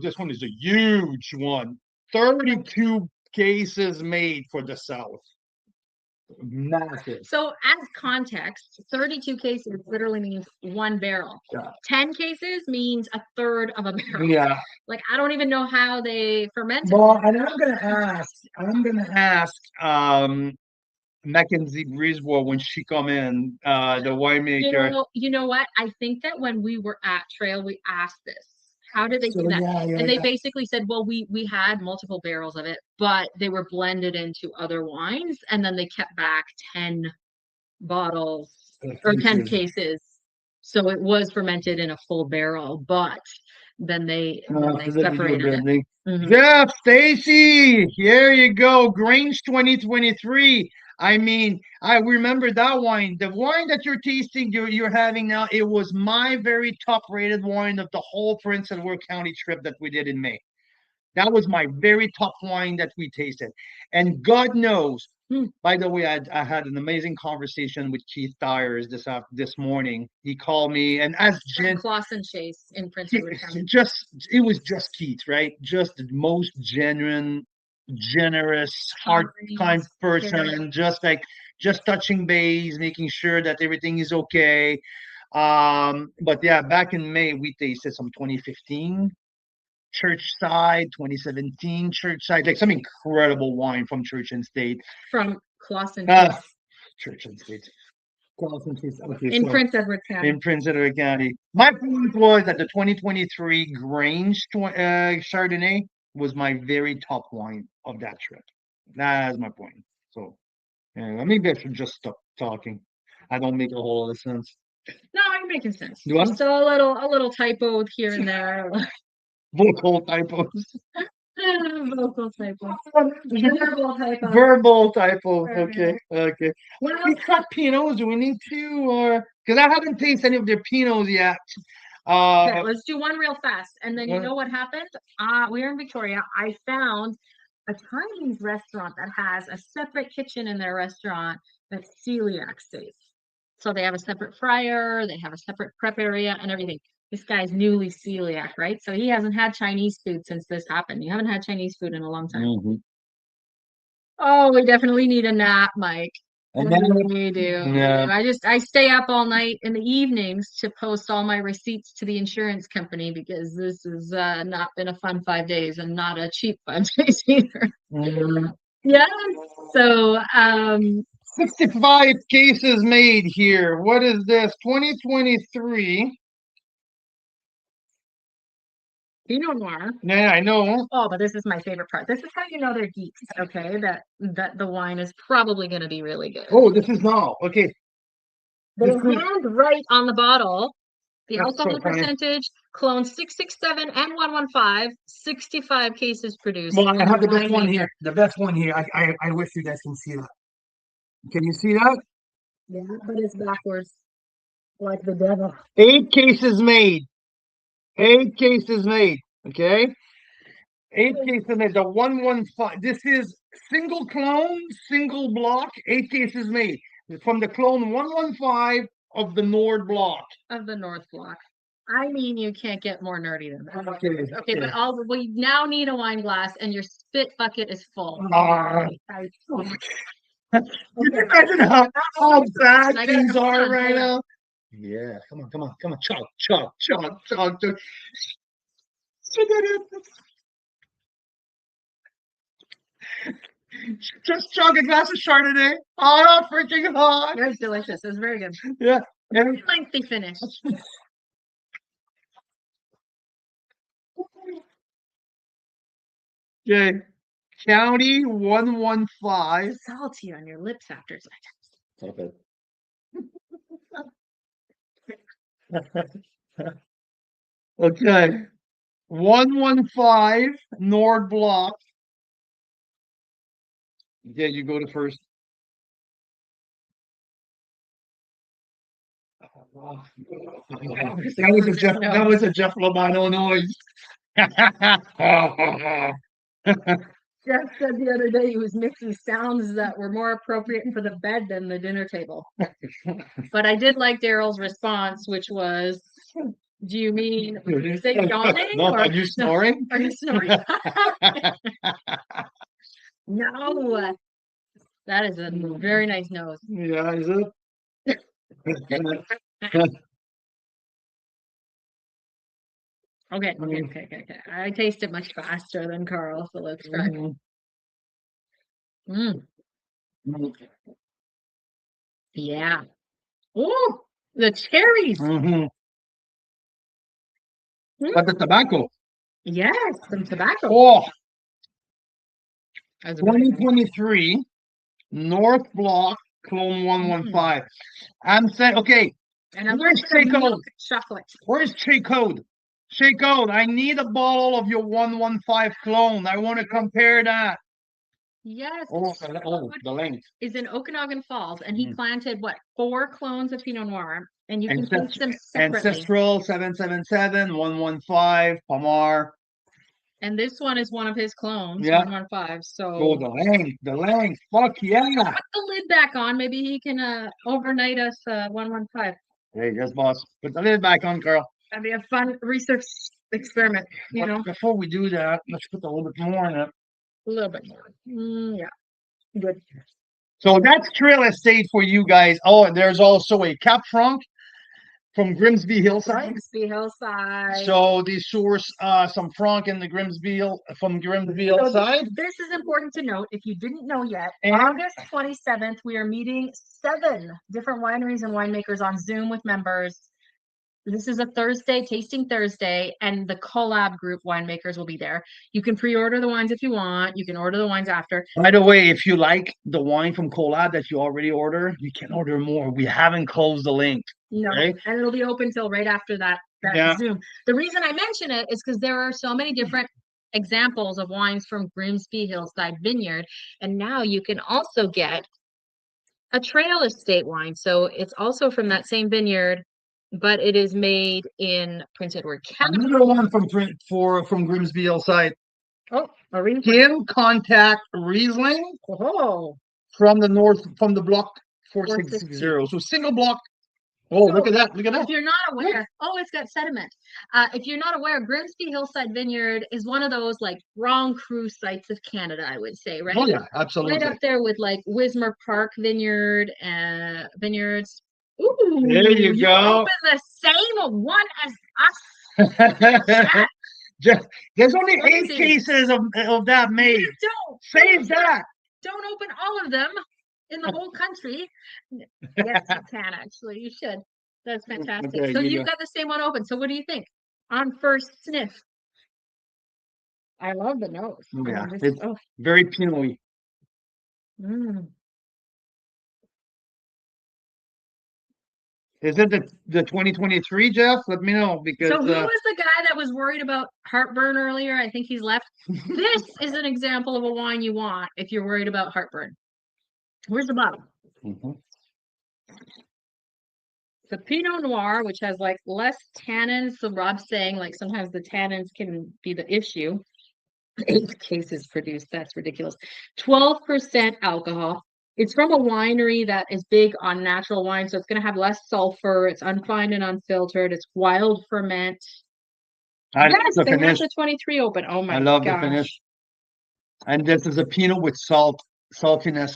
This one is a huge one. 32 cases made for the South. Massive. So as context, 32 cases literally means 1 barrel. Yeah. 10 cases means a third of a barrel. Yeah. Like I don't even know how they ferment. Well, and I'm gonna ask Mackenzie Brisbois when she come in, the winemaker. You know what? I think that when we were at Trail, we asked this. How did they do that? And they basically said, well, we had multiple barrels of it, but they were blended into other wines, and then they kept back 10 bottles or 10 cases. So it was fermented in a full barrel, but then they separated it. Jeff, Stacy, here you go. Grange 2023. I mean, I remember that wine. The wine that you're tasting, you're having now, it was my very top rated wine of the whole Prince Edward County trip that we did in May. That was my very top wine that we tasted. And God knows, by the way, I had an amazing conversation with Keith Dyers this morning. He called me, and as Clausen Chase in Prince Edward County. It was just Keith, right? Just the most genuine, generous, kind person, just touching base, making sure that everything is okay. But yeah, back in May, we tasted some 2015 Churchside, 2017 Churchside, like some incredible wine from Church and State. From Clausen Church and State. In Prince Edward County. In Prince Edward County. My point was that the 2023 Grange Chardonnay was my very top wine of that trip. That's my point. So, maybe I should just stop talking. I don't make a whole lot of sense. No, you're making sense. Just a little typo here and there. Vocal typos. Vocal typos. Verbal typos. Okay. When we cut Pinots, do we need to, or because I haven't tasted any of their Pinots yet. Okay, let's do one real fast, and then you know what happened? We're in Victoria. I found a Chinese restaurant that has a separate kitchen in their restaurant that's celiac safe. So they have a separate fryer, they have a separate prep area, and everything. This guy's newly celiac, right? So he hasn't had Chinese food since this happened. You haven't had Chinese food in a long time. Oh, we definitely need a nap, Mike. We do. Yeah. I stay up all night in the evenings to post all my receipts to the insurance company because this has not been a fun 5 days and not a cheap 5 days either. Yeah. So 65 cases made here. What is this? 2023. Pinot Noir. Yeah, I know. Oh, but this is my favorite part. This is how you know they're geeks, okay? That the wine is probably going to be really good. Oh, this is now. Okay. They handwrite on the bottle the alcohol percentage, clone 667 and 115, 65 cases produced. Well, I have the best one here. The best one here. I wish you guys can see that. Can you see that? Yeah, but it's backwards. Like the devil. 8 cases made. 8 cases made. Okay. 8 cases made. The 115. This is single clone, single block. 8 cases made from the clone 115 of the Nord block. Of the North block. I mean, you can't get more nerdy than that. Okay, but we now need a wine glass, and your spit bucket is full. Can you imagine how bad things are right now? Yeah, come on. Chug. Just chug a glass of Chardonnay. Oh, freaking hot. It was delicious. It was very good. Yeah. Very lengthy finish. Okay. County 115. Salty on your lips after Okay. Okay. 115 Nord block. Yeah, you go to first. That was a Jeff Lomano noise. Jeff said the other day he was mixing sounds that were more appropriate for the bed than the dinner table. But I did like Daryl's response, which was, do you mean say yawning? No, are you snoring? Are you snoring? No. That is a very nice nose. Yeah, is it? Okay. I taste it much faster than Carl, so let's try. Yeah. Oh, the cherries. But the tobacco. Yes, some tobacco. Oh. 2023 North Block Clone 115. I'm saying, okay. And where's Shea Code? Chocolate. Where's Shea Code? Shea Code, I need a bottle of your 115 clone. I want to compare that. Yes. The length. Is in Okanagan Falls, and he planted 4 clones of Pinot Noir, and you can taste them separately. Ancestral 777, 115, Palmar. And this one is one of his clones, Yeah. 115. So Oh, the length. Fuck yeah. put the lid back on. Maybe he can overnight us 115. Hey, yes, boss. Put the lid back on, Carl. That'd be a fun research experiment, you know. Before we do that, let's put a little bit more in it. A little bit more. Yeah. Good. So that's Trail Estate for you guys. Oh, and there's also a cap trunk from Grimsby Hillside. Grimsby Hillside. So they source some franc in the from Grimsby Hillside. This is important to note. If you didn't know yet, And August 27th, we are meeting 7 different wineries and winemakers on Zoom with members. This is a Thursday, Tasting Thursday, and the Collab group winemakers will be there. You can pre-order the wines if you want. You can order the wines after. by the way, if you like the wine from Collab that you already order, you can order more. We haven't closed the link. No, right? And it'll be open till right after that Zoom. The reason I mention it is because there are so many different examples of wines from Grimsby Hillside Vineyard, and now you can also get a Trail Estate wine. So it's also from that same vineyard, but it is made in Prince Edward County. Another one from Grimsby Hillside. Oh, a Riesling. Kim Contact Riesling from the block 4660. So single block. Oh, look at that. Look at that. If you're not aware, it's got sediment. If you're not aware, Grimsby Hillside Vineyard is one of those like Grand Cru sites of Canada, I would say, right? Oh, yeah, absolutely. Right up there with like Wismar Park Vineyards. Ooh, there you go. Open the same one as us. There's only 8 cases of that made. Don't save that. Don't open all of them in the whole country. Yes, you can actually. You should. That's fantastic. Okay, so you've got the same one open. So what do you think on first sniff? I love the nose. Yeah, it's very Pinot-y. Is it the 2023, Jeff? Let me know, because so who was the guy that was worried about heartburn earlier? I think he's left. This is an example of a wine you want if you're worried about heartburn. Where's the bottle? The Pinot Noir, which has like less tannins. So Rob's saying like sometimes the tannins can be the issue. 8 cases produced. That's ridiculous. 12% alcohol. It's from a winery that is big on natural wine, so it's going to have less sulfur. It's unfined and unfiltered. It's wild ferment. Yes, they have the 23 open. Oh my gosh. I love the finish. And this is a Pinot with saltiness.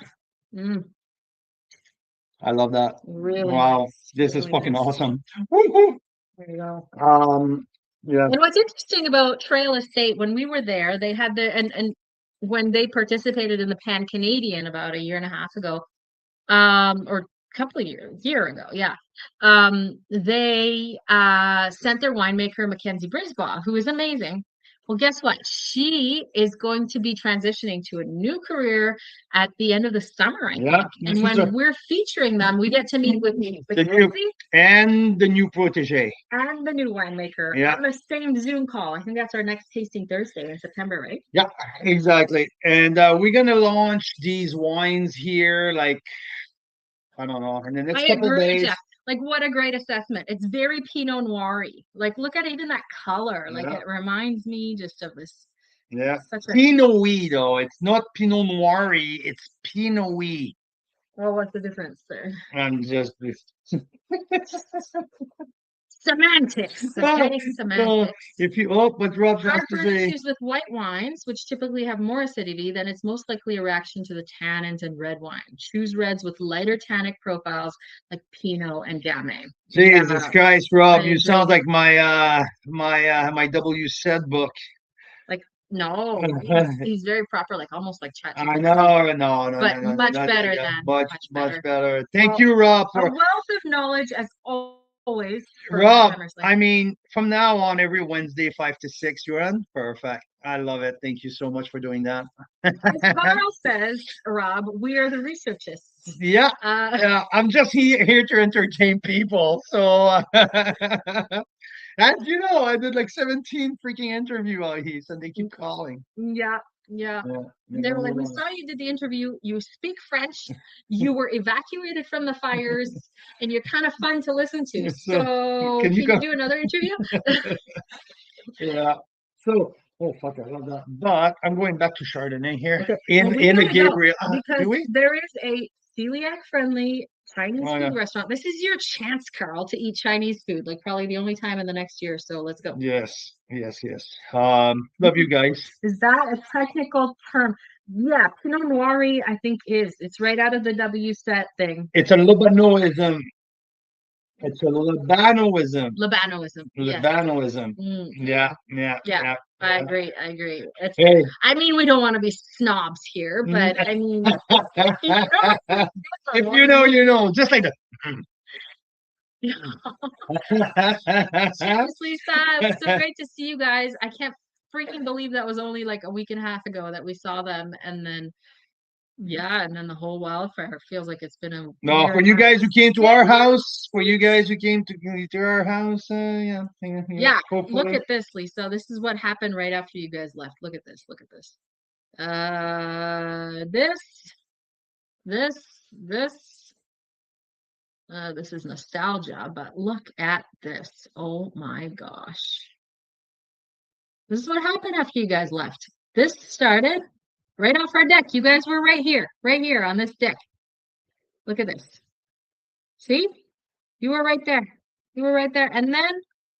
I love that. Really? Wow. Nice. This is fucking awesome. There you go. Yeah. And what's interesting about Trail Estate, when we were there, they had and when they participated in the Pan Canadian about a year and a half ago, or a couple of year ago, they sent their winemaker Mackenzie Brisbaugh, who is amazing. Well, guess what? She is going to be transitioning to a new career at the end of the summer, I think. And when we're featuring them, we get to meet with Mackenzie and the new protege. And the new winemaker on the same Zoom call. I think that's our next Tasting Thursday in September, right? Yeah, exactly. And we're going to launch these wines here, like, I don't know, in the next couple of days. Jeff. Like, what a great assessment. It's very Pinot Noir-y. Like, look at even that color. Like, it reminds me just of this. Yeah. Pinot-y, though. It's not Pinot Noir-y. It's Pinot-y. Well, what's the difference there? I'm just... Semantics. Okay, semantics. If you but Rob has to say issues with white wines, which typically have more acidity, then it's most likely a reaction to the tannins in red wine. Choose reds with lighter tannic profiles like Pinot and Gamay. Jesus Christ, Rob, you sound like my my W said book. Like no, he's very proper, like almost like chat. I know, no, but much better than much better. Thank you, Rob, for a wealth of knowledge as always. Rob, I mean, from now on, every Wednesday, 5 to 6, you're on. Perfect. I love it. Thank you so much for doing that. As Carl says, Rob, we are the researchists. Yeah. I'm just here to entertain people. So, as you know, I did like 17 freaking interview audios, and they keep calling. Yeah. They were like, we saw you did the interview. You speak French. You were evacuated from the fires, and you're kind of fun to listen to. So can you do another interview? Yeah. So Oh fuck, I love that. But I'm going back to Chardonnay here Okay. in Well, we the gotta go, Gabriel. because Do we? there is a celiac-friendly Chinese Oh, food yeah. restaurant. This is your chance, Carl, to eat Chinese food, like probably the only time in the next year. So let's go. Yes, yes, yes. Love you guys. Is that a technical term? Yeah, Pinot Noir, I think is. It's right out of the W set thing. It's a Lebanoism. It's a Lebanoism. Labanoism. Yes. Lebanoism. Mm, Yeah, yeah, yeah. yeah. I agree. I agree. It's, Hey. I mean, we don't want to be snobs here, but I mean, If you know, you know. Just like that. seriously, Sad. It's so great to see you guys. I can't freaking believe that was only like a week and a half ago that we saw them, and then yeah, and then the whole wildfire feels like it's been a No, year for and you a half. guys who came to our house, for you guys who came to our house, yeah, Yeah, look hopefully. at this, Lisa. This is what happened right after you guys left. Look at this. Look at this. This. This is nostalgia, but look at this. Oh my gosh. This is what happened after you guys left. This started right off our deck. You guys were right here on this deck. Look at this. See? You were right there. You were right there. And then,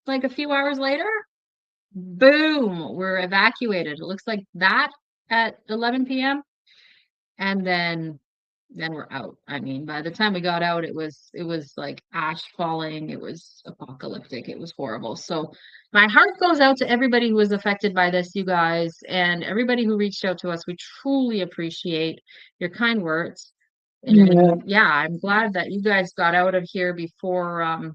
like a few hours later, boom, we're evacuated. It looks like that at 11 p.m. And then we're out. I mean, by the time we got out, it was like ash falling. It was apocalyptic. It was horrible. So my heart goes out to everybody who was affected by this, you guys, and everybody who reached out to us. We truly appreciate your kind words. And yeah, I'm glad that you guys got out of here before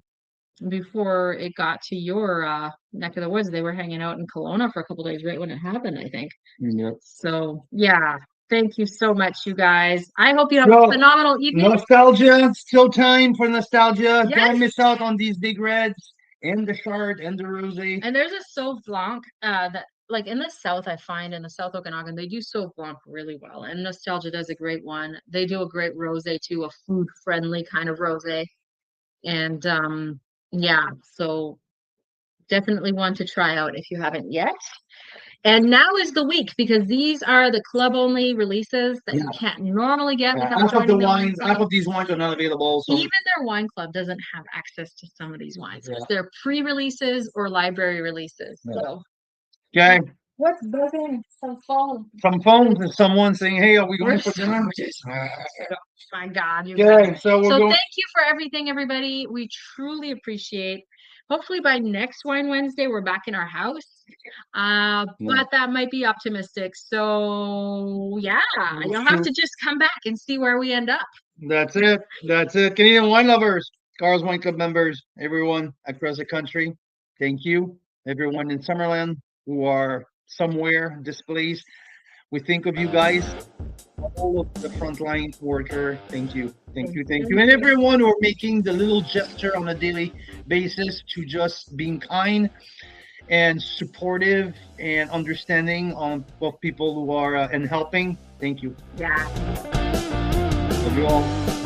it got to your neck of the woods. They were hanging out in Kelowna for a couple days right when it happened, I think. Yep. So yeah, thank you so much, you guys. I hope you have a phenomenal evening. Nostalgia, still time for nostalgia. Yes. Don't miss out on these big reds and the Chard and the Rosé. And there's a Sauv Blanc that, like in the South, I find in the South Okanagan, they do Sauv Blanc really well. And Nostalgia does a great one. They do a great rosé too, a food-friendly kind of rosé. And yeah, so definitely one to try out if you haven't yet. And now is the week, because these are the club only releases that you can't normally get. Half of the wines, half of these wines are not available. So even their wine club doesn't have access to some of these wines. They're pre-releases or library releases. So okay. What's buzzing? Some phone. Some phones and someone saying, "Hey, are we going for dinner?" My God, you guys. So thank you for everything, everybody. We truly appreciate. Hopefully by next Wine Wednesday, we're back in our house. But that might be optimistic. So yeah, you'll have to just come back and see where we end up. That's it. That's it. Canadian wine lovers, Carl's Wine Club members, everyone across the country. Thank you. Everyone in Summerland who are somewhere displaced. We think of you guys. All of the frontline worker, thank you, thank you, thank you, and everyone who are making the little gesture on a daily basis to just being kind and supportive and understanding on both people who are and helping. Thank you. Yeah. Love you all.